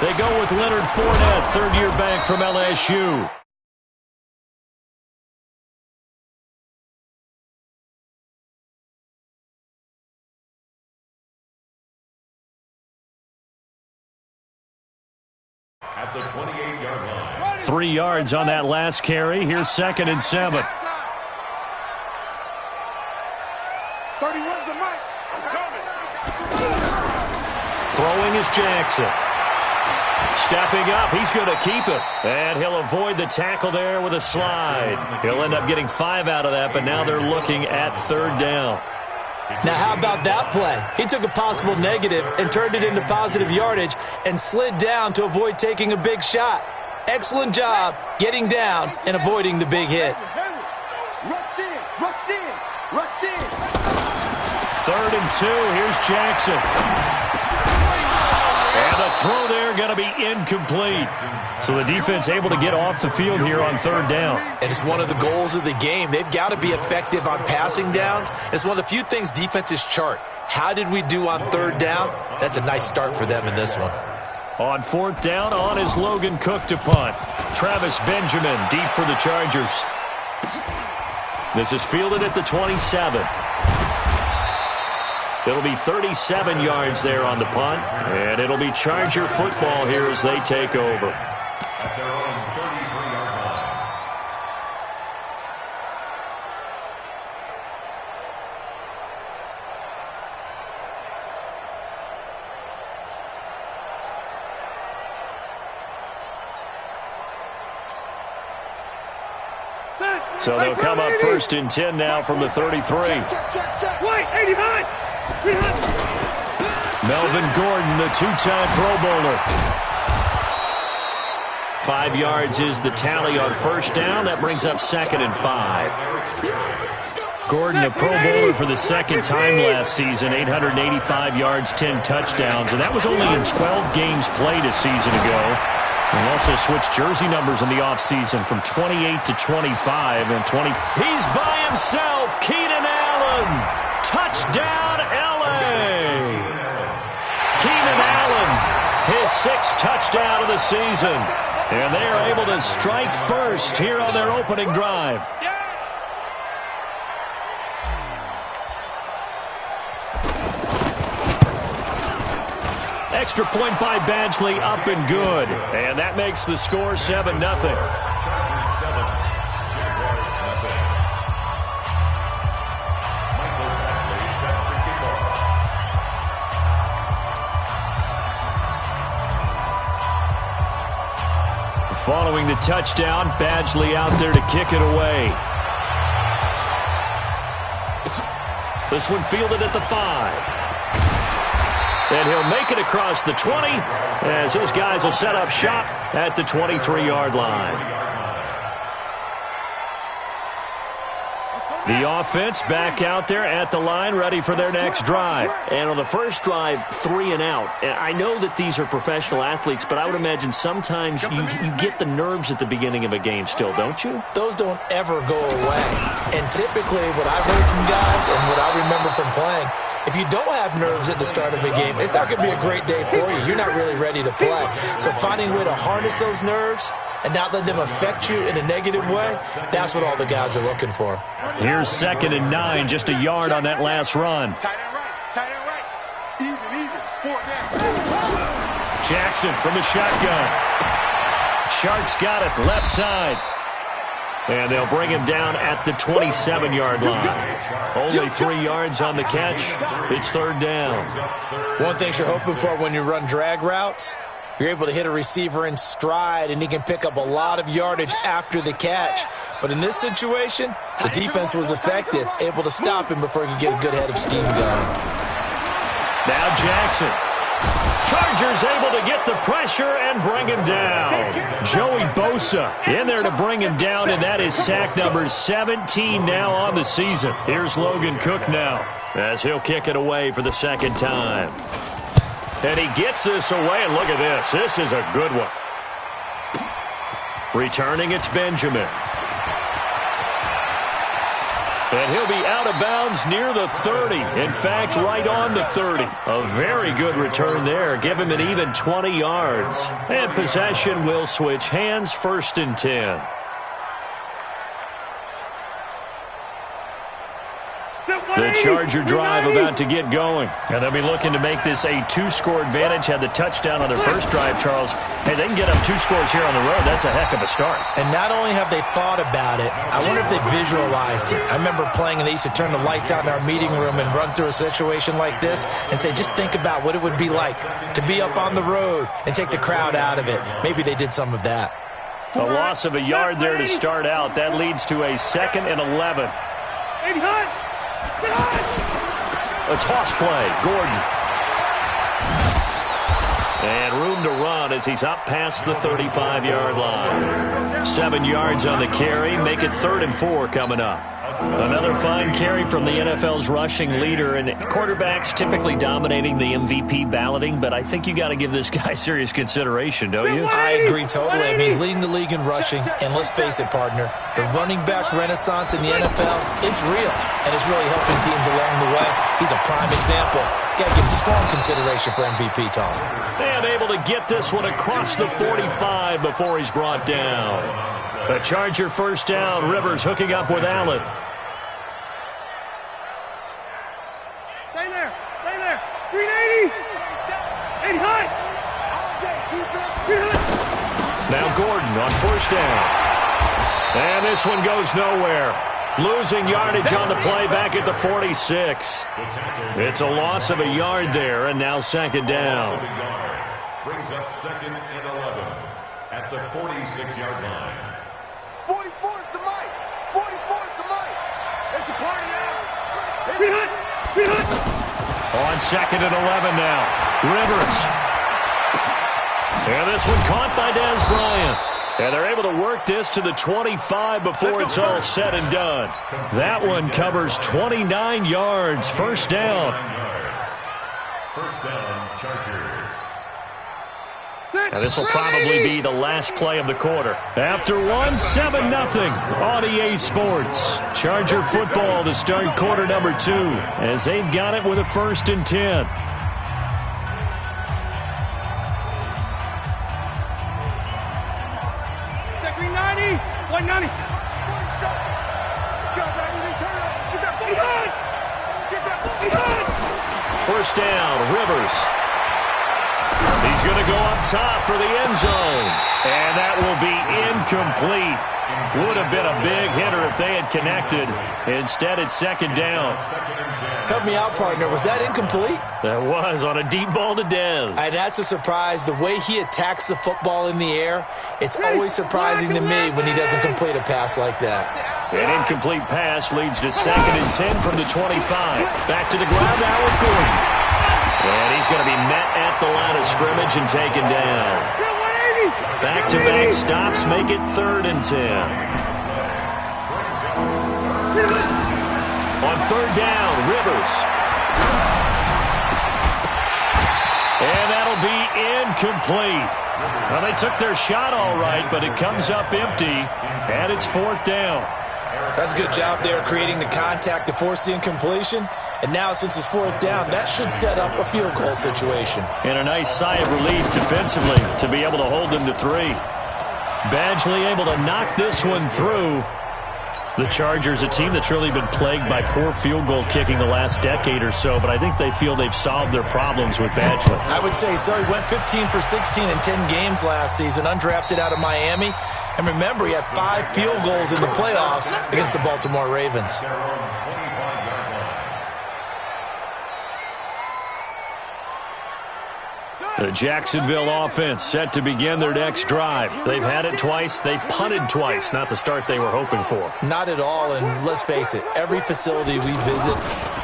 They go with Leonard Fournette, third-year back from LSU. At the 28-yard line. 3 yards on that last carry. Here's 2nd and 7. 31's the mic. Throwing is Jackson. Stepping up, he's going to keep it. And he'll avoid the tackle there with a slide. He'll end up getting 5 out of that, but now they're looking at 3rd down. Now, how about that play? He took a possible negative and turned it into positive yardage and slid down to avoid taking a big shot. Excellent job getting down and avoiding the big hit. Rush in, rush in, rush in. 3rd and 2, here's Jackson. And the throw there going to be incomplete. So the defense able to get off the field here on 3rd down. And it's one of the goals of the game. They've got to be effective on passing downs. It's one of the few things defenses chart. How did we do on 3rd down? That's a nice start for them in this one. On 4th down, on is Logan Cook to punt. Travis Benjamin deep for the Chargers. This is fielded at the 27. It'll be 37 yards there on the punt, and it'll be Charger football here as they take over. At their own 33-yard line. So they'll come up 1st and 10 now from the 33. Wait, 89. Melvin Gordon, the 2-time Pro Bowler. 5 yards is the tally on 1st down. That brings up 2nd and 5. Gordon, a Pro Bowler for the 2nd time last season, 885 yards, 10 touchdowns, and that was only in 12 games played a season ago. He also switched jersey numbers in the offseason from 28 to 25 and 20. He's by himself, Keenan Allen. Touchdown, L.A. Keenan Allen, his 6th touchdown of the season. And they are able to strike first here on their opening drive. Extra point by Badgley, up and good. And that makes the score 7-0. Following the touchdown, Badgley out there to kick it away. This one fielded at the 5. And he'll make it across the 20 as his guys will set up shop at the 23-yard line. The offense back out there at the line, ready for their next drive. And on the first drive, 3 and out. And I know that these are professional athletes, but I would imagine sometimes you get the nerves at the beginning of a game still, don't you? Those don't ever go away. And typically what I've heard from guys and what I remember from playing, if you don't have nerves at the start of a game, it's not going to be a great day for you. You're not really ready to play. So finding a way to harness those nerves and not let them affect you in a negative way, that's what all the guys are looking for. Here's 2nd and 9, just a yard on that last run. Tight end right. Even. 4 down. Jackson from the shotgun. Sharks got it, left side. And they'll bring him down at the 27-yard line. Only 3 yards on the catch. It's 3rd down. One thing you're hoping for when you run drag routes, you're able to hit a receiver in stride, and he can pick up a lot of yardage after the catch. But in this situation, the defense was effective, able to stop him before he could get a good head of steam going. Now Jackson. Chargers able to get the pressure and bring him down. Joey Bosa in there to bring him down, and that is sack number 17 now on the season. Here's Logan Cook now as he'll kick it away for the 2nd time. And he gets this away, and look at this. This is a good one. Returning, it's Benjamin. And he'll be out of bounds near the 30. In fact, right on the 30. A very good return there. Give him an even 20 yards. And possession will switch hands, 1st and 10. The Charger drive about to get going. And they'll be looking to make this a 2-score advantage. Had the touchdown on their first drive, Charles. Hey, they can get up 2 scores here on the road. That's a heck of a start. And not only have they thought about it, I wonder if they visualized it. I remember playing, and they used to turn the lights out in our meeting room and run through a situation like this and say, just think about what it would be like to be up on the road and take the crowd out of it. Maybe they did some of that. A loss of a yard there to start out. That leads to a 2nd and 11. A toss play, Gordon. And room to run as he's up past the 35-yard line. 7 yards on the carry. Make it 3rd and 4 coming up. Another fine carry from the NFL's rushing leader, and quarterbacks typically dominating the MVP balloting, but I think you got to give this guy serious consideration, don't you? I agree totally. I mean, he's leading the league in rushing, and let's face it, partner, the running back renaissance in the NFL, it's real, and it's really helping teams along the way. He's a prime example. Got to give him strong consideration for MVP, Tom. And able to get this one across the 45 before he's brought down. A Charger 1st down. Rivers hooking up with Allen. Stay there. 380. 80 high. Now Gordon on 1st down. And this one goes nowhere. Losing yardage on the play back at the 46. It's a loss of a yard there, and now 2nd down. Brings up 2nd and 11 at the 46-yard line. 44 is the mic. 44 is the mic. It's a party now. On 2nd and 11 now. Rivers. And this one caught by Dez Bryant. And they're able to work this to the 25 before it's all said and done. That one covers 29 yards. 1st down. 1st down, Chargers. And this will probably be the last play of the quarter. After one, 7-0 on EA Sports. Charger football to start quarter number 2 as they've got it with a 1st and 10. Second 90. 190. First down, Rivers. He's going to go up top for the end zone. And that will be incomplete. Would have been a big hitter if they had connected. Instead, it's 2nd down. Help me out, partner. Was that incomplete? That was on a deep ball to Dez. And that's a surprise. The way he attacks the football in the air, it's always surprising to me when he doesn't complete a pass like that. An incomplete pass leads to 2nd and 10 from the 25. Back to the ground now with Gordon. And he's going to be met at the line of scrimmage and taken down. Back-to-back stops make it 3rd and 10. On 3rd down, Rivers. And that'll be incomplete. Well, they took their shot all right, but it comes up empty, and it's 4th down. That's a good job there creating the contact to force the incompletion. And now, since it's 4th down, that should set up a field goal situation. And a nice sigh of relief defensively to be able to hold them to 3. Badgley able to knock this one through. The Chargers, a team that's really been plagued by poor field goal kicking the last decade or so, but I think they feel they've solved their problems with Badgley. I would say so. He went 15 for 16 in 10 games last season, undrafted out of Miami. And remember, he had 5 field goals in the playoffs against the Baltimore Ravens. The Jacksonville offense set to begin their next drive. They've had it twice. They've punted twice. Not the start they were hoping for. Not at all, and let's face it, every facility we visit,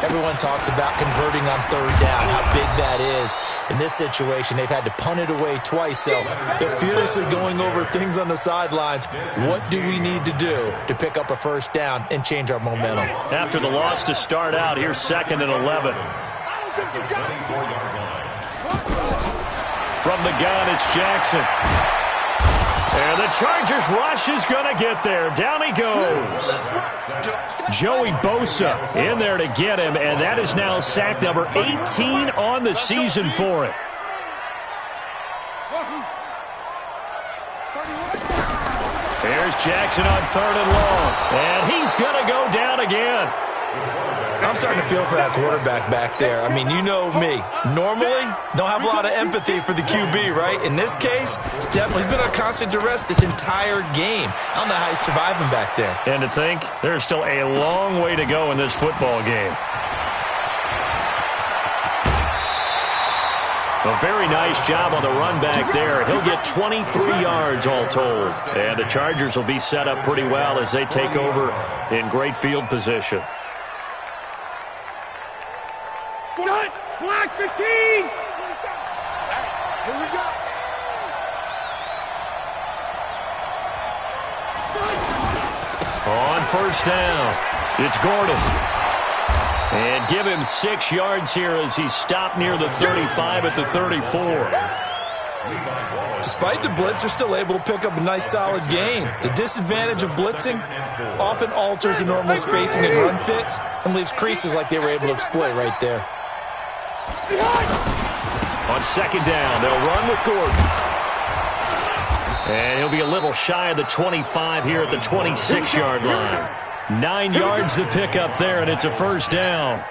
everyone talks about converting on 3rd down, how big that is. In this situation, they've had to punt it away twice, so they're furiously going over things on the sidelines. What do we need to do to pick up a 1st down and change our momentum? After the loss to start out, here's 2nd and 11. From the gun, it's Jackson. And the Chargers rush is going to get there. Down he goes. Joey Bosa in there to get him, and that is now sack number 18 on the season for him. Here's Jackson on 3rd and long, and he's going to go down again. I'm starting to feel for that quarterback back there. I mean, you know me. Normally, don't have a lot of empathy for the QB, right? In this case, definitely. He's been on constant duress this entire game. I don't know how he's surviving back there. And to think, there's still a long way to go in this football game. A very nice job on the run back there. He'll get 23 yards all told. And the Chargers will be set up pretty well as they take over in great field position. Cut! Black 15! Here we go. On 1st down, it's Gordon. And give him 6 yards here as he's stopped near the 35 at the 34. Despite the blitz, they're still able to pick up a nice solid gain. The disadvantage of blitzing often alters the normal spacing and run fits and leaves creases like they were able to exploit right there. On 2nd down, they'll run with Gordon. And he'll be a little shy of the 25 here at the 26-yard line. 9 yards to pick up there, and it's a 1st down.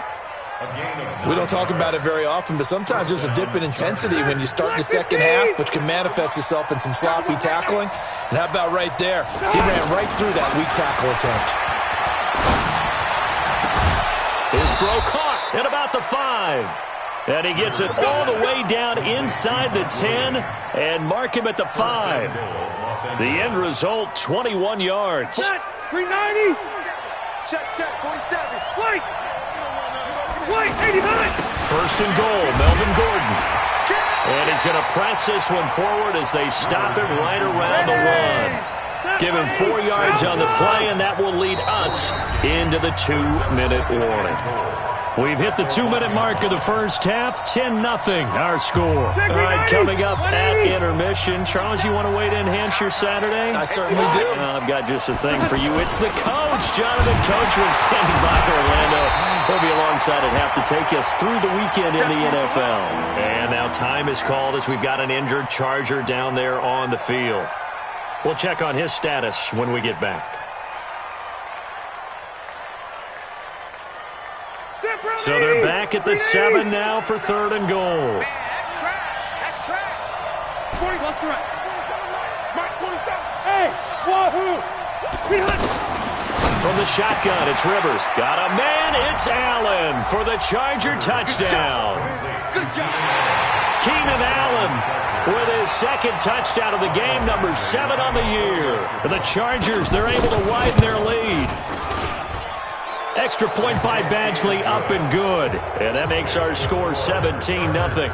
We don't talk about it very often, but sometimes there's a dip in intensity when you start the second half, which can manifest itself in some sloppy tackling. And how about right there? He ran right through that weak tackle attempt. His throw caught at about the 5. And he gets it all the way down inside the 10 and mark him at the 5. The end result, 21 yards. Set, 390. Check, 47. Wait. Wait, 89. 1st and goal, Melvin Gordon. And he's going to press this one forward as they stop it right around the run. Give him 4 yards on the play, and that will lead us into the 2-minute warning. We've hit the 2-minute mark of the first half. 10-0 our score. All right, coming up at intermission. Charles, you want to wait to enhance your Saturday? I certainly do. I've got just a thing for you. It's the coach, Jonathan Coachman, standing by Orlando. He'll be alongside at half to take us through the weekend in the NFL. And now time is called as we've got an injured Charger down there on the field. We'll check on his status when we get back. So they're back at the 7 now for 3rd and goal. Man, that's trash. That's trash. 20. Left to right. Mark 27. Hey, wahoo. From the shotgun, it's Rivers. Got a man. It's Allen for the Charger touchdown. Good job. Keenan Allen with his 2nd touchdown of the game, number 7 on the year. The Chargers, they're able to widen their lead. Extra point by Badgley, up and good. And that makes our score 17-0.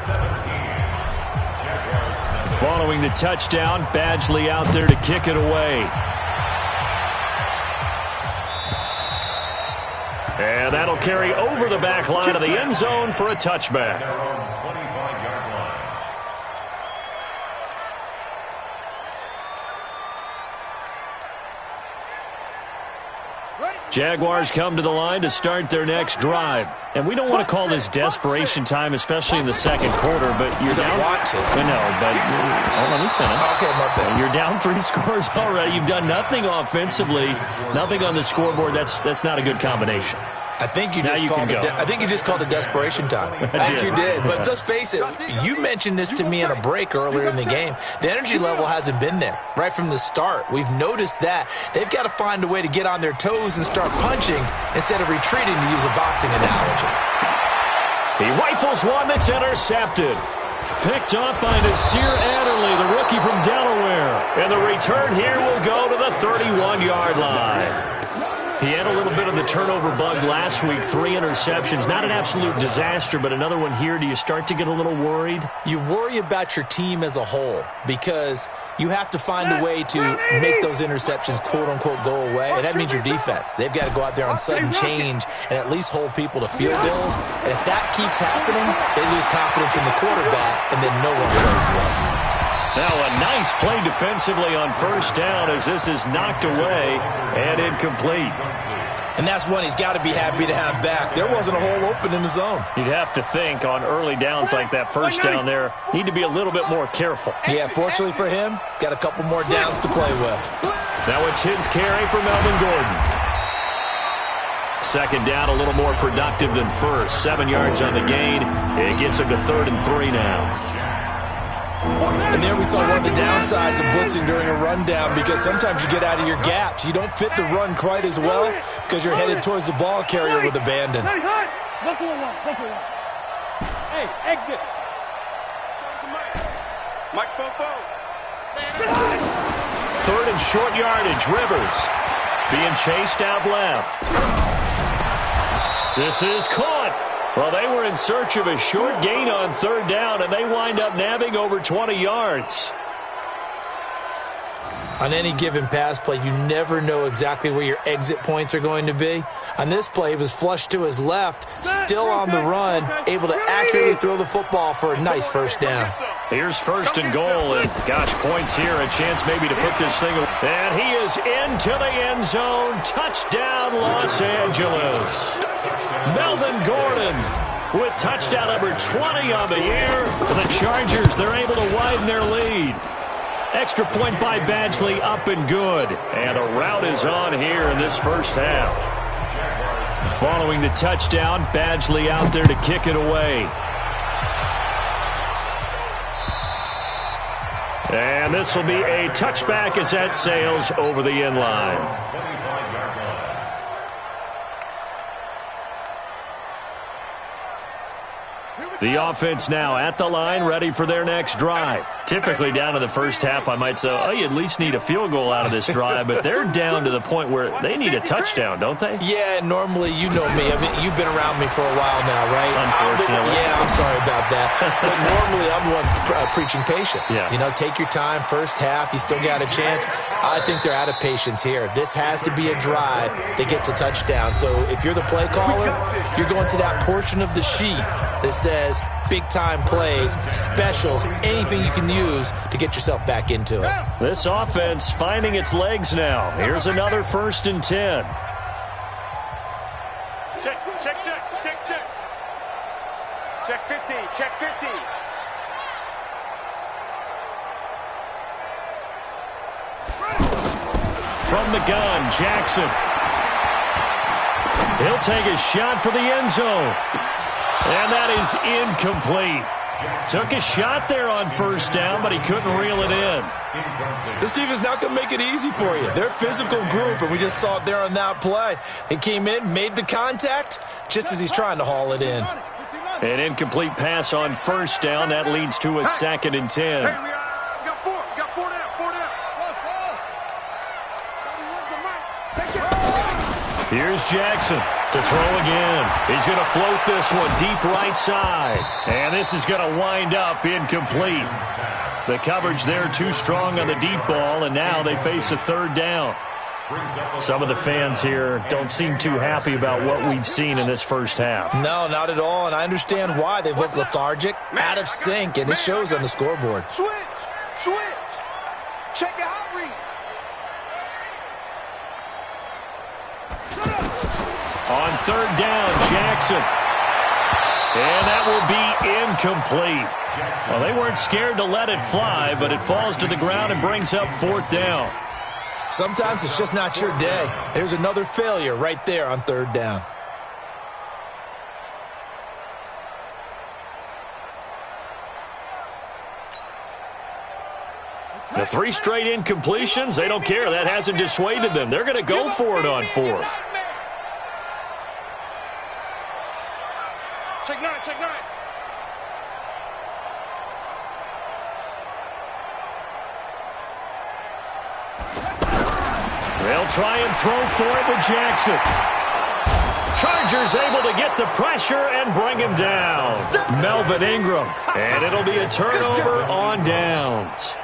Following the touchdown, Badgley out there to kick it away. And that'll carry over the back line of the end zone for a touchback. Jaguars come to the line to start their next drive. And we don't want to call this desperation time, especially in the 2nd quarter, but you're down. You want to. I know, but let me finish. Okay, my bad. You're down 3 scores already. You've done nothing offensively, nothing on the scoreboard. That's not a good combination. I think you just called it desperation time. I think you did. But let's face it, you mentioned this to me in a break earlier in the game. The energy level hasn't been there right from the start. We've noticed that. They've got to find a way to get on their toes and start punching instead of retreating, to use a boxing analogy. He rifles one that's intercepted. Picked up by Nasir Adderley, the rookie from Delaware. And the return here will go to the 31-yard line. He had a little bit of the turnover bug last week, 3 interceptions. Not an absolute disaster, but another one here. Do you start to get a little worried? You worry about your team as a whole because you have to find a way to make those interceptions, quote-unquote, go away, and that means your defense. They've got to go out there on sudden change and at least hold people to field goals. And if that keeps happening, they lose confidence in the quarterback, and then no one plays well. Now a nice play defensively on first down as this is knocked away and incomplete. And that's one he's got to be happy to have back. There wasn't a hole open in the zone. You'd have to think on early downs like that first down there, need to be a little bit more careful. Yeah, fortunately for him, got a couple more downs to play with. Now a 10th carry for Melvin Gordon. Second down, a little more productive than first. 7 yards on the gain. It gets him to 3rd and 3 now. And there we saw one of the downsides of blitzing during a rundown, because sometimes you get out of your gaps. You don't fit the run quite as well because you're headed towards the ball carrier with abandon. Hey, exit. Mike's Popo. 3rd and short yardage. Rivers being chased out left. This is caught. Well, they were in search of a short gain on 3rd down, and they wind up nabbing over 20 yards. On any given pass play, you never know exactly where your exit points are going to be. On this play, he was flushed to his left, still on the run, able to accurately throw the football for a nice first down. Here's 1st and goal, and gosh, points here, a chance maybe to put this thing away. And he is into the end zone. Touchdown, Los Angeles. Melvin Gordon with touchdown number 20 on the year. For the Chargers, they're able to widen their lead. Extra point by Badgley, up and good. And a rout is on here in this first half. Following the touchdown, Badgley out there to kick it away. And this will be a touchback as that sails over the end line. The offense now at the line, ready for their next drive. Typically down to the first half, I might say, oh, you at least need a field goal out of this drive, but they're down to the point where they need a touchdown, don't they? Yeah, normally, you know me. I mean, you've been around me for a while now, right? Unfortunately. I'm sorry about that. But normally, I'm the one preaching patience. Yeah. You know, take your time, first half, you still got a chance. I think they're out of patience here. This has to be a drive that gets a touchdown. So if you're the play caller, you're going to that portion of the sheet that says big-time plays, specials, anything you can use to get yourself back into it. This offense finding its legs now. Here's another 1st and 10. Check. Check 50. Check 50. From the gun, Jackson. He'll take a shot for the end zone. And that is incomplete. Took a shot there on 1st down, but he couldn't reel it in. This team is not going to make it easy for you. They're a physical group, and we just saw it there on that play. He came in, made the contact, just as he's trying to haul it in. An incomplete pass on 1st down. That leads to a 2nd and 10. Hey, we got four. We got 4 down. 4 down. Here's Jackson to throw again. He's going to float this one deep right side. And this is going to wind up incomplete. The coverage there too strong on the deep ball, and now they face a 3rd down. Some of the fans here don't seem too happy about what we've seen in this first half. No, not at all, and I understand why. They've looked lethargic, out of sync, and it shows on the scoreboard. Switch. Check the hot read. On 3rd down, Jackson. And that will be incomplete. Well, they weren't scared to let it fly, but it falls to the ground and brings up 4th down. Sometimes it's just not your day. There's another failure right there on 3rd down. The 3 straight incompletions, they don't care. That hasn't dissuaded them. They're going to go for it on 4th. Check 9. They'll try and throw for it with Jackson. Chargers able to get the pressure and bring him down. Melvin Ingram. And it'll be a turnover on downs.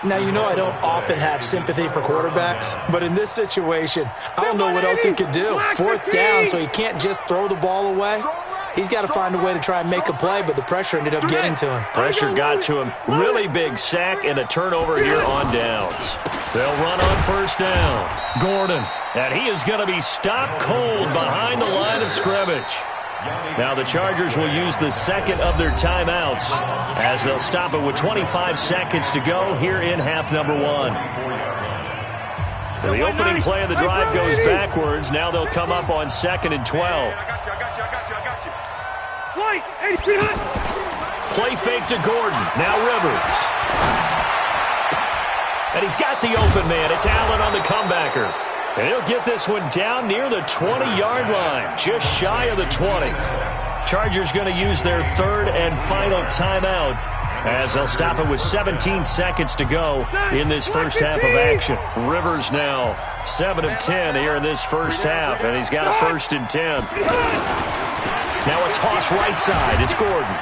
Now, you know I don't often have sympathy for quarterbacks, but in this situation, I don't know what else he could do. 4th down, so he can't just throw the ball away. He's got to find a way to try and make a play, but the pressure ended up getting to him. Pressure got to him. Really big sack and a turnover here on downs. They'll run on first down. Gordon. And he is going to be stopped cold behind the line of scrimmage. Now the Chargers will use the second of their timeouts as they'll stop it with 25 seconds to go here in half number one. So the opening play of the drive goes backwards. Now they'll come up on 2nd and 12. Play fake to Gordon. Now Rivers. And he's got the open man. It's Allen on the comebacker. And he'll get this one down near the 20-yard line, just shy of the 20. Chargers going to use their third and final timeout as they'll stop it with 17 seconds to go in this first half of action. Rivers now 7 of 10 here in this first half, and he's got a 1st and 10. Now a toss right side. It's Gordon.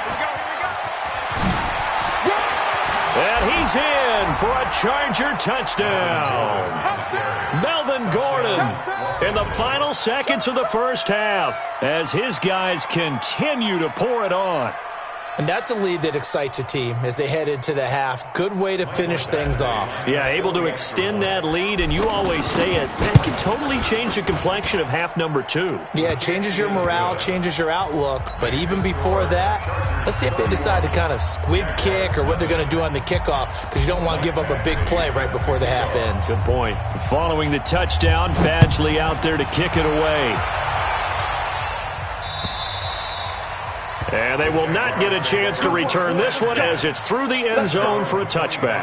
And he's in for a Charger touchdown. Melvin Gordon in the final seconds of the first half as his guys continue to pour it on. And that's a lead that excites a team as they head into the half. Good way to finish things off. Yeah, able to extend that lead, and you always say it can totally change the complexion of half number two. Yeah, it changes your morale, changes your outlook. But even before that, let's see if they decide to kind of squib kick or what they're going to do on the kickoff, because you don't want to give up a big play right before the half ends. Good point. Following the touchdown, Badgley out there to kick it away. And they will not get a chance to return this one as it's through the end zone for a touchback.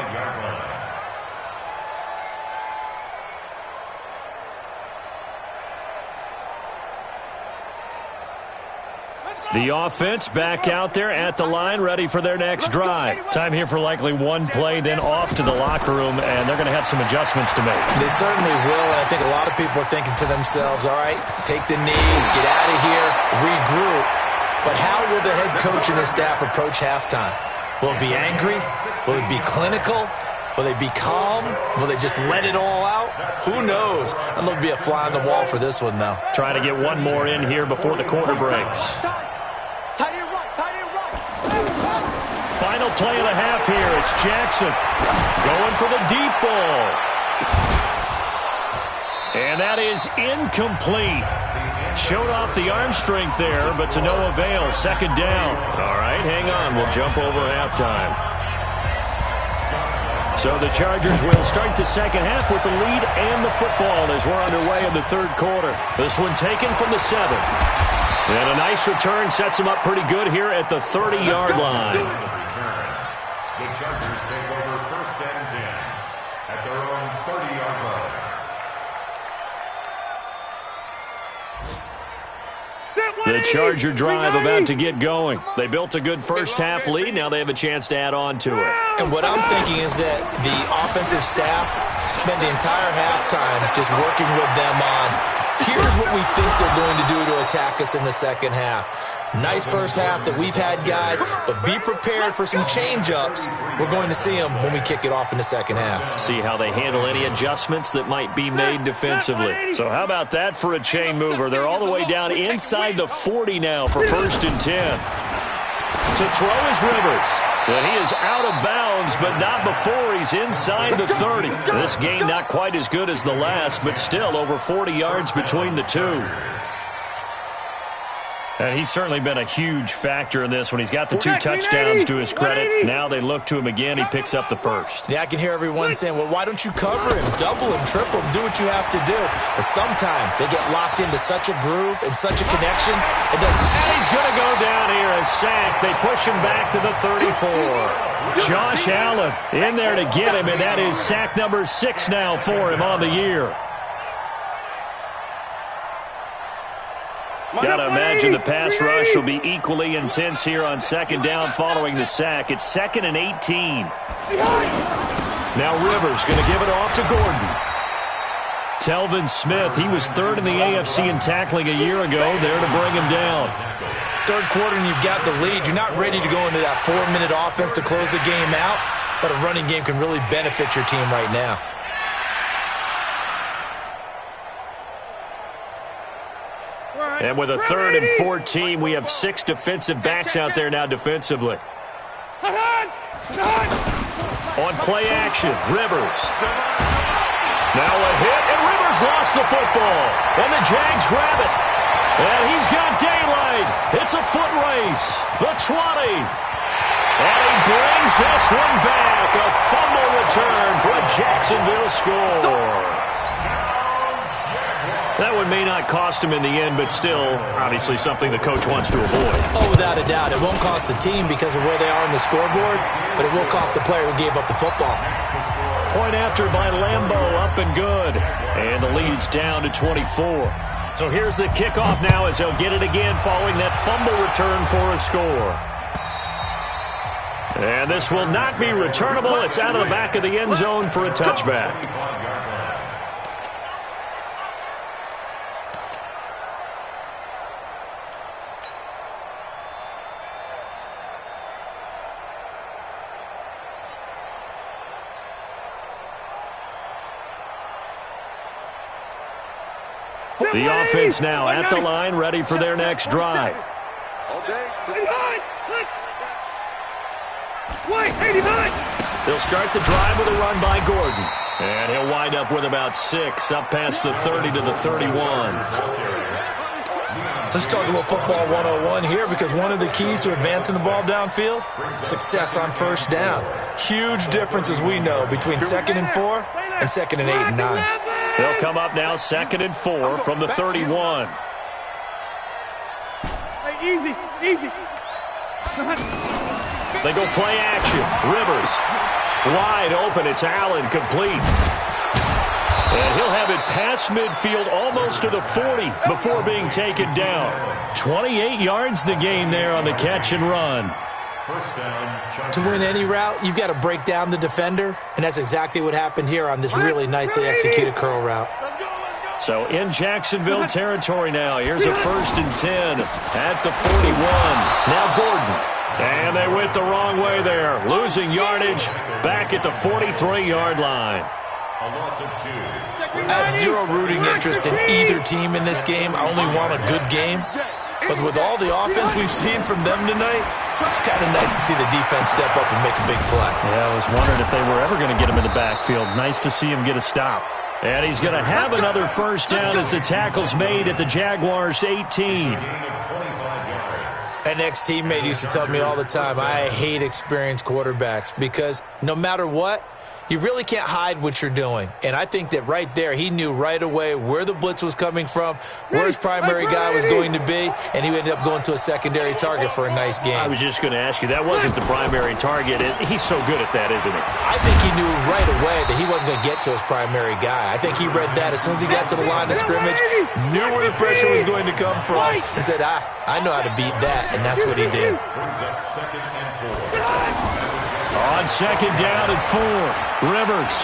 The offense back out there at the line, ready for their next drive. Time here for likely one play, then off to the locker room, and they're going to have some adjustments to make. They certainly will, and I think a lot of people are thinking to themselves, all right, take the knee, get out of here, regroup. But how will the head coach and his staff approach halftime? Will it be angry? Will it be clinical? Will they be calm? Will they just let it all out? Who knows? I'd love to be a fly on the wall for this one, though. Trying to get one more in here before the quarter breaks. Final play of the half here. It's Jackson going for the deep ball. And that is incomplete. Showed off the arm strength there, but to no avail. Second down. All right, hang on. We'll jump over halftime. So the Chargers will start the second half with the lead and the football as we're underway in the third quarter. This one taken from the 7. And a nice return sets them up pretty good here at the 30-yard line. The Chargers take over 1st and 10 at their own 30-yard line. The Charger drive about to get going. They built a good first half lead. Now they have a chance to add on to it. And what I'm thinking is that the offensive staff spent the entire halftime just working with them on, here's what we think they're going to do to attack us in the second half. Nice first half that we've had, guys, but be prepared for some change-ups. We're going to see them when we kick it off in the second half. See how they handle any adjustments that might be made defensively. So how about that for a chain mover? They're all the way down inside the 40 now for 1st and 10. To throw is Rivers. And he is out of bounds, but not before he's inside the 30. This game not quite as good as the last, but still over 40 yards between the two. And he's certainly been a huge factor in this when he's got the 2 touchdowns to his credit. Now they look to him again. He picks up the 1st. Yeah, I can hear everyone saying, well, why don't you cover him? Double him, triple him, do what you have to do. But sometimes they get locked into such a groove and such a connection, it doesn't. And he's going to go down here, a sack. They push him back to the 34. Josh Allen in there to get him, and that is sack number 6 now for him on the year. Got to imagine the pass rush will be equally intense here on second down following the sack. It's 2nd and 18. Now Rivers going to give it off to Gordon. Telvin Smith, he was 3rd in the AFC in tackling a year ago, there to bring him down. Third quarter and you've got the lead. You're not ready to go into that 4-minute offense to close the game out, but a running game can really benefit your team right now. And with a 3rd and 14, we have 6 defensive backs out there now defensively. On play action, Rivers. Now a hit, and Rivers lost the football. And the Jags grab it. And he's got daylight. It's a foot race. The 20. And he brings this one back. A fumble return for a Jacksonville score. That one may not cost him in the end, but still, obviously something the coach wants to avoid. Oh, without a doubt. It won't cost the team because of where they are on the scoreboard, but it will cost the player who gave up the football. Point after by Lambo, up and good. And the lead is down to 24. So here's the kickoff now as they'll get it again following that fumble return for a score. And this will not be returnable. It's out of the back of the end zone for a touchback. The offense now at the line, ready for their next drive. They'll start the drive with a run by Gordon. And he'll wind up with about 6, up past the 30 to the 31. Let's talk a little football 101 here, because one of the keys to advancing the ball downfield, success on first down. Huge difference, as we know, between 2nd and 4 and 2nd and 8 and 9. They'll come up now 2nd and 4 from the 31. Easy. They go play action. Rivers. Wide open. It's Allen, complete. And he'll have it past midfield almost to the 40 before being taken down. 28 yards the gain there on the catch and run. To win any route, you've got to break down the defender, and that's exactly what happened here on this really nicely executed curl route. So in Jacksonville territory now. Here's a 1st and 10 at the 41. Now Gordon. And they went the wrong way there. Losing yardage back at the 43-yard line. I have zero rooting interest in either team in this game. I only want a good game. But with all the offense we've seen from them tonight, it's kind of nice to see the defense step up and make a big play. Yeah, I was wondering if they were ever going to get him in the backfield. Nice to see him get a stop. And he's going to have another 1st down as the tackle's made at the Jaguars' 18. An ex-teammate used to tell me all the time, I hate experienced quarterbacks because no matter what, you really can't hide what you're doing. And I think that right there, he knew right away where the blitz was coming from, where his primary guy was going to be, and he ended up going to a secondary target for a nice game. I was just going to ask you, that wasn't the primary target. He's so good at that, isn't he? I think he knew right away that he wasn't going to get to his primary guy. I think he read that as soon as he got to the line of scrimmage, knew where the pressure was going to come from, and said, I know how to beat that, and that's what he did. On 2nd down and 4, Rivers.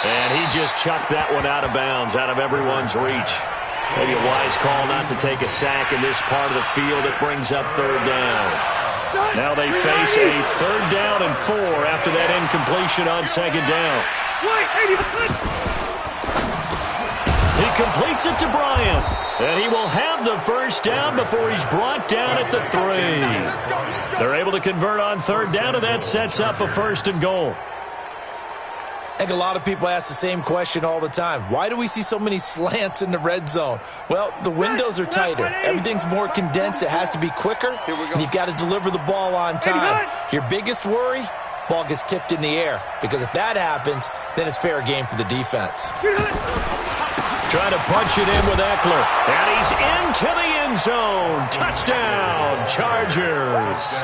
And he just chucked that one out of bounds, out of everyone's reach. Maybe a wise call not to take a sack in this part of the field. It brings up 3rd down. Now they face a 3rd down and 4 after that incompletion on 2nd down. He completes it to Bryant. And he will have the 1st down before he's brought down at the 3. They're able to convert on 3rd down, and that sets up a 1st and goal. I think a lot of people ask the same question all the time. Why do we see so many slants in the red zone? Well, the windows are tighter. Everything's more condensed. It has to be quicker, and you've got to deliver the ball on time. Your biggest worry? Ball gets tipped in the air, because if that happens, then it's fair game for the defense. Trying to punch it in with Eckler. And he's into the end zone. Touchdown, Chargers.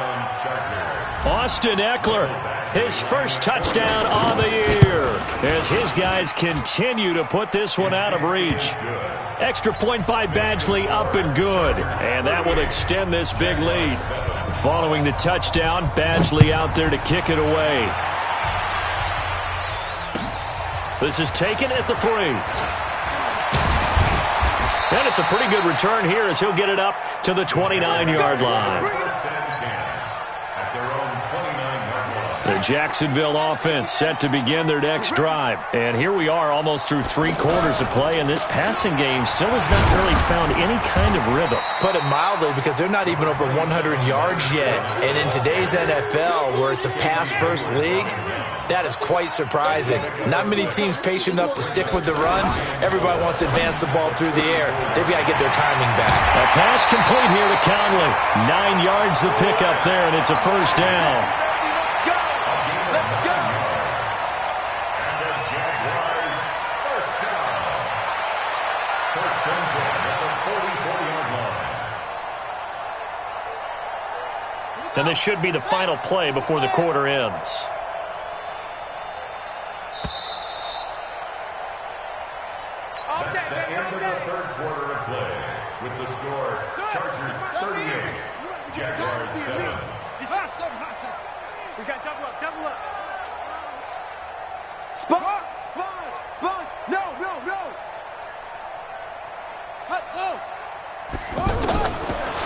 Austin Eckler, his 1st touchdown on the year, as his guys continue to put this one out of reach. Extra point by Badgley, up and good. And that will extend this big lead. Following the touchdown, Badgley out there to kick it away. This is taken at the 3. And it's a pretty good return here as he'll get it up to the 29-yard line. The The Jacksonville offense set to begin their next drive. And here we are almost through 3 quarters of play, and this passing game still has not really found any kind of rhythm. Put it mildly, because they're not even over 100 yards yet. And in today's NFL, where it's a pass-first league, that is quite surprising. Not many teams patient enough to stick with the run. Everybody wants to advance the ball through the air. They've got to get their timing back. A pass complete here to Conley. 9 yards the pickup there, and it's a first down. And this should be the final play before the quarter ends. That's the end of the third quarter of play. With the score, Chargers 38, Jaguars 7. We got double up. Sponge. No.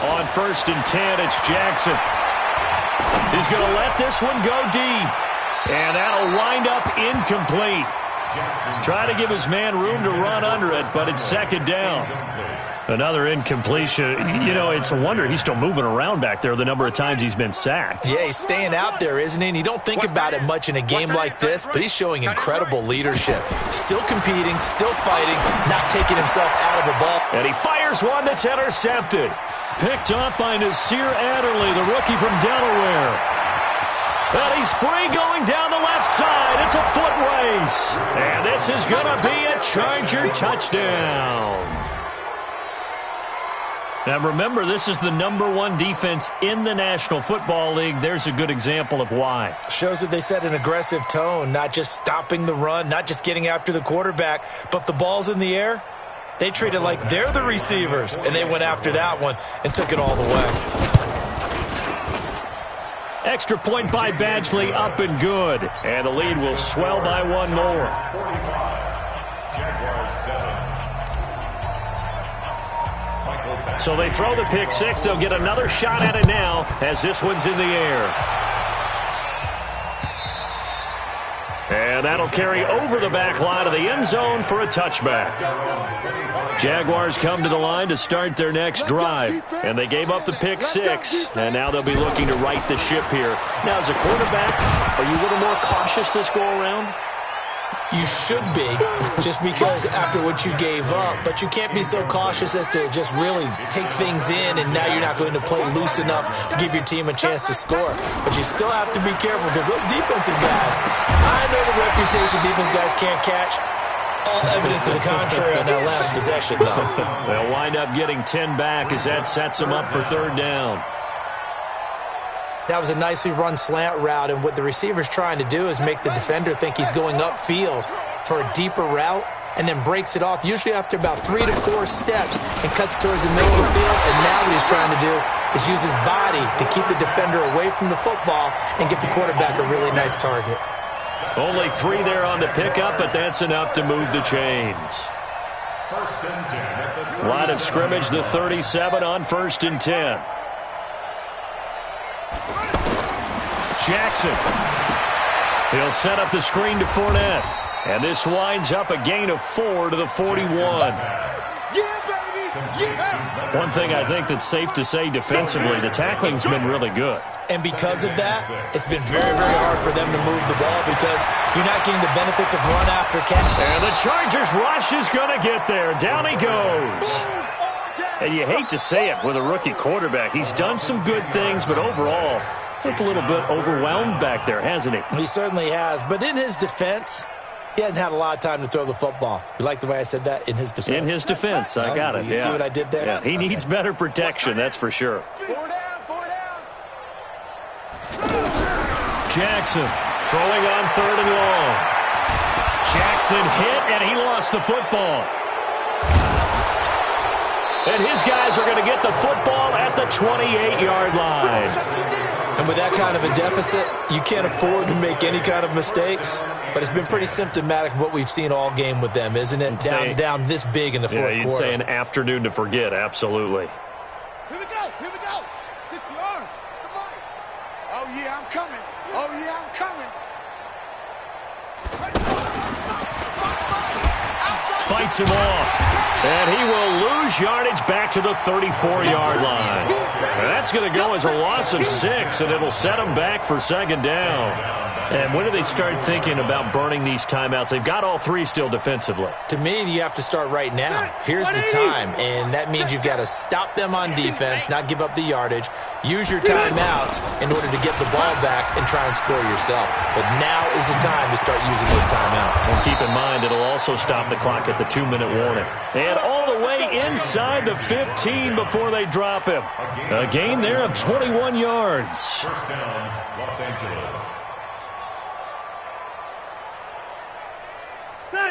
On 1st and 10, it's Jackson. He's going to let this one go deep. And that'll wind up incomplete. Try to give his man room to run under it, but it's 2nd down. Another incompletion. You know, it's a wonder he's still moving around back there the number of times he's been sacked. Yeah, he's staying out there, isn't he? And you don't think about it much in a game like this, but he's showing incredible leadership. Still competing, still fighting, not taking himself out of the ball. And he fires one that's intercepted. Picked up by Nasir Adderley, the rookie from Delaware. And he's free going down the left side. It's a foot race. And this is going to be a Charger touchdown. Now remember, this is the #1 defense in the National Football League. There's a good example of why. Shows that they set an aggressive tone, not just stopping the run, not just getting after the quarterback, but the ball's in the air. They treat it like they're the receivers, and they went after that one and took it all the way. Extra point by Badgley, up and good. And the lead will swell by 1 more. 45, Jaguars 7. So they throw the pick 6. They'll get another shot at it now as this one's in the air. And that'll carry over the back line of the end zone for a touchback. Jaguars come to the line to start their next drive. And they gave up the pick 6. And now they'll be looking to right the ship here. Now, as a quarterback, are you a little more cautious this go-around? You should be, just because after what you gave up. But you can't be so cautious as to just really take things in, and now you're not going to play loose enough to give your team a chance to score. But you still have to be careful, because those defensive guys, I know the reputation defense guys can't catch. All evidence to the contrary on that last possession, though. They'll wind up getting 10 back as that sets them up for 3rd down. That was a nicely run slant route, and what the receiver's trying to do is make the defender think he's going upfield for a deeper route, and then breaks it off, usually after about 3 to 4 steps, and cuts towards the middle of the field. And now what he's trying to do is use his body to keep the defender away from the football and get the quarterback a really nice target. Only 3 there on the pickup, but that's enough to move the chains. 1st and 10 at the Line of scrimmage, the 37 on 1st and 10. Jackson. He'll set up the screen to Fournette. And this winds up a gain of 4 to the 41. One thing I think that's safe to say defensively, the tackling's been really good. And because of that, it's been very, very hard for them to move the ball, because you're not getting the benefits of run after catch. And the Chargers rush is going to get there. Down he goes. And you hate to say it with a rookie quarterback. He's done some good things, but overall, looked a little bit overwhelmed back there, hasn't he? He certainly has. But in his defense, he hasn't had a lot of time to throw the football. You like the way I said that? In his defense. In his defense. I got it. You see what I did there? Yeah, he needs better protection, that's for sure. 4 down. Jackson throwing on 3rd and long. Jackson hit, and he lost the football. And his guys are going to get the football at the 28-yard line. And with that kind of a deficit, you can't afford to make any kind of mistakes. But it's been pretty symptomatic of what we've seen all game with them, isn't it? Down this big in the fourth quarter. You'd say an afternoon to forget, absolutely. Here we go. 60 arm. Oh, yeah, I'm coming. fights him off. And he will lose yardage back to the 34-yard line. And that's going to go as a loss of 6, and it'll set him back for second down. And when do they start thinking about burning these timeouts? They've got all 3 still defensively. To me, you have to start right now. Here's the time, and that means you've got to stop them on defense, not give up the yardage, use your timeouts in order to get the ball back and try and score yourself. But now is the time to start using those timeouts. And keep in mind, it'll also stop the clock at the 2-minute warning. And all the way inside the 15 before they drop him. A gain there of 21 yards. First down, Los Angeles.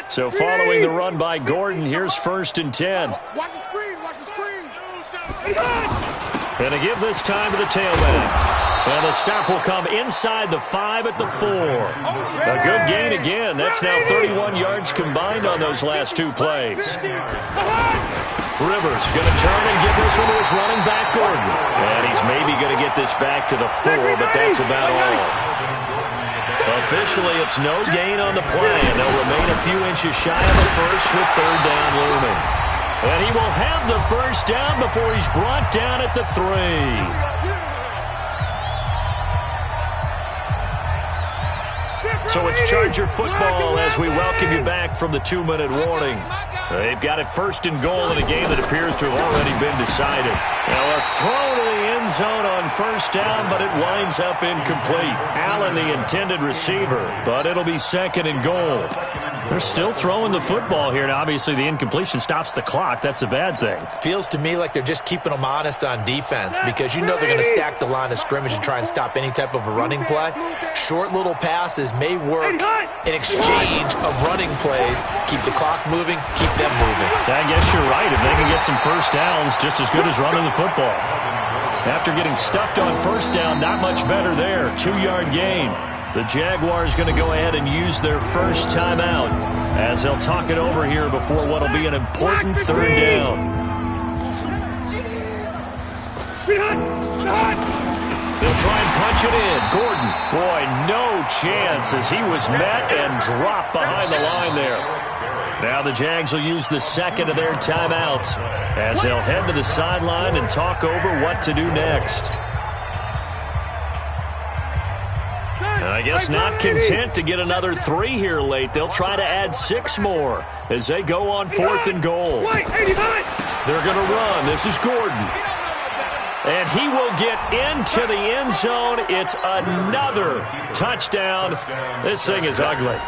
So following the run by Gordon, here's 1st and 10. Watch the screen, watch the screen. And to give this time to the tailback. And the stop will come inside the 5 at the 4. A good gain again. That's now 31 yards combined on those last 2 plays. Rivers going to turn and give this one to his running back, Gordon. And he's maybe going to get this back to the 4, but that's about all. Officially, it's no gain on the play, and they'll remain a few inches shy of the first with 3rd down looming. And he will have the 1st down before he's brought down at the 3. So it's Charger football as we welcome you back from the 2-minute warning. They've got it 1st and goal in a game that appears to have already been decided. Now a throw to the end zone on 1st down, but it winds up incomplete. Allen, the intended receiver, but it'll be 2nd and goal. They're still throwing the football here, and obviously the incompletion stops the clock. That's a bad thing. Feels to me like they're just keeping them honest on defense because you know they're going to stack the line of scrimmage and try and stop any type of a running play. Short little passes may work in exchange of running plays. Keep the clock moving, keep them moving. I guess you're right. If they can get some 1st downs, just as good as running the football. After getting stuffed on 1st down, not much better there. 2-yard gain. The Jaguars going to go ahead and use their first timeout as they'll talk it over here before what will be an important 3rd down. They'll try and punch it in. Gordon, boy, no chance as he was met and dropped behind the line there. Now the Jags will use the 2nd of their timeouts as they'll head to the sideline and talk over what to do next. And I guess not content to get another 3 here late. They'll try to add 6 more as they go on 4th and goal. They're going to run. This is Gordon. And he will get into the end zone. It's another touchdown. This thing is ugly.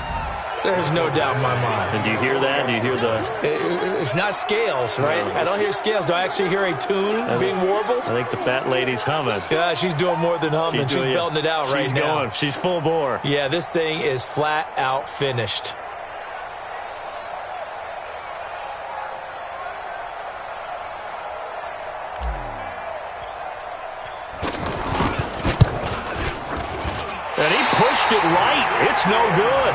There's no doubt in my mind. And do you hear that? Do you hear the... It's not scales, right? I don't hear scales. Do I actually hear a tune being warbled? I think the fat lady's humming. Yeah, she's doing more than humming. She's belting it out right now. Going. She's full bore. Yeah, this thing is flat out finished. And he pushed it right. It's no good.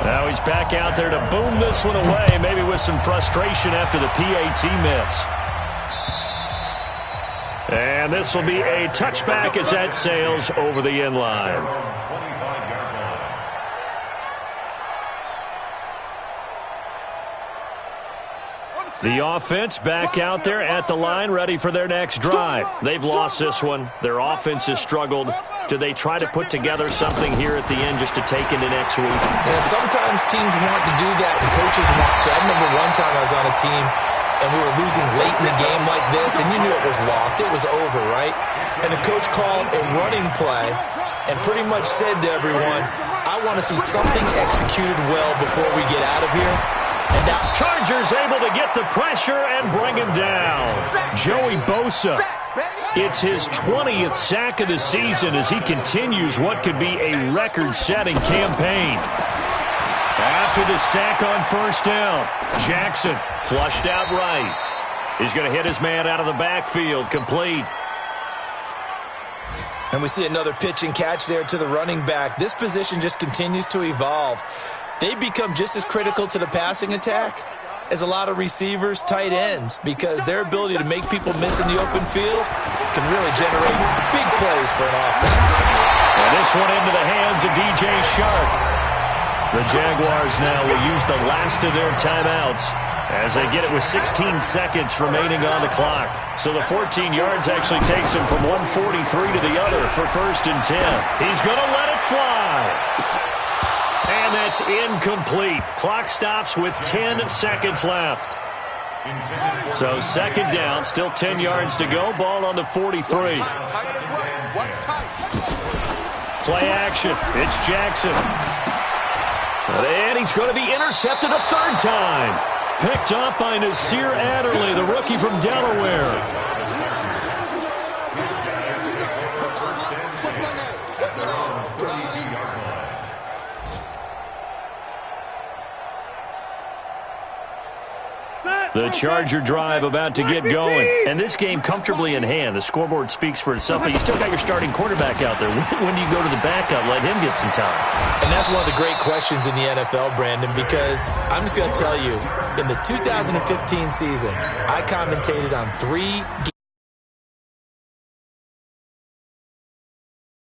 Now he's back out there to boom this one away, maybe with some frustration after the PAT miss. And this will be a touchback as that sails over the end line. The offense back out there at the line, ready for their next drive. They've lost this one. Their offense has struggled. Do they try to put together something here at the end just to take into next week? Yeah, sometimes teams want to do that, and coaches want to. I remember one time I was on a team, and we were losing late in the game like this, and you knew it was lost. It was over, right? And the coach called a running play and pretty much said to everyone, I want to see something executed well before we get out of here. And now Chargers able to get the pressure and bring him down. Joey Bosa. It's his 20th sack of the season as he continues what could be a record-setting campaign. After the sack on 1st down, Jackson flushed out right. He's going to hit his man out of the backfield, complete. And we see another pitch and catch there to the running back. This position just continues to evolve. They become just as critical to the passing attack as a lot of receivers, tight ends, because their ability to make people miss in the open field can really generate big plays for an offense. And this one into the hands of DJ Shark. The Jaguars now will use the last of their timeouts as they get it with 16 seconds remaining on the clock. So the 14 yards actually takes him from 143 to the other for 1st and 10. He's going to let it fly. And that's incomplete. Clock stops with 10 seconds left. So 2nd down, still 10 yards to go. Ball on the 43. Play action. It's Jackson. And he's going to be intercepted a 3rd time. Picked up by Nasir Adderley, the rookie from Delaware. The Charger drive about to get going. And this game comfortably in hand. The scoreboard speaks for itself, but you still got your starting quarterback out there. When do you go to the backup, let him get some time? And that's one of the great questions in the NFL, Brandon, because I'm just going to tell you, in the 2015 season, I commentated on 3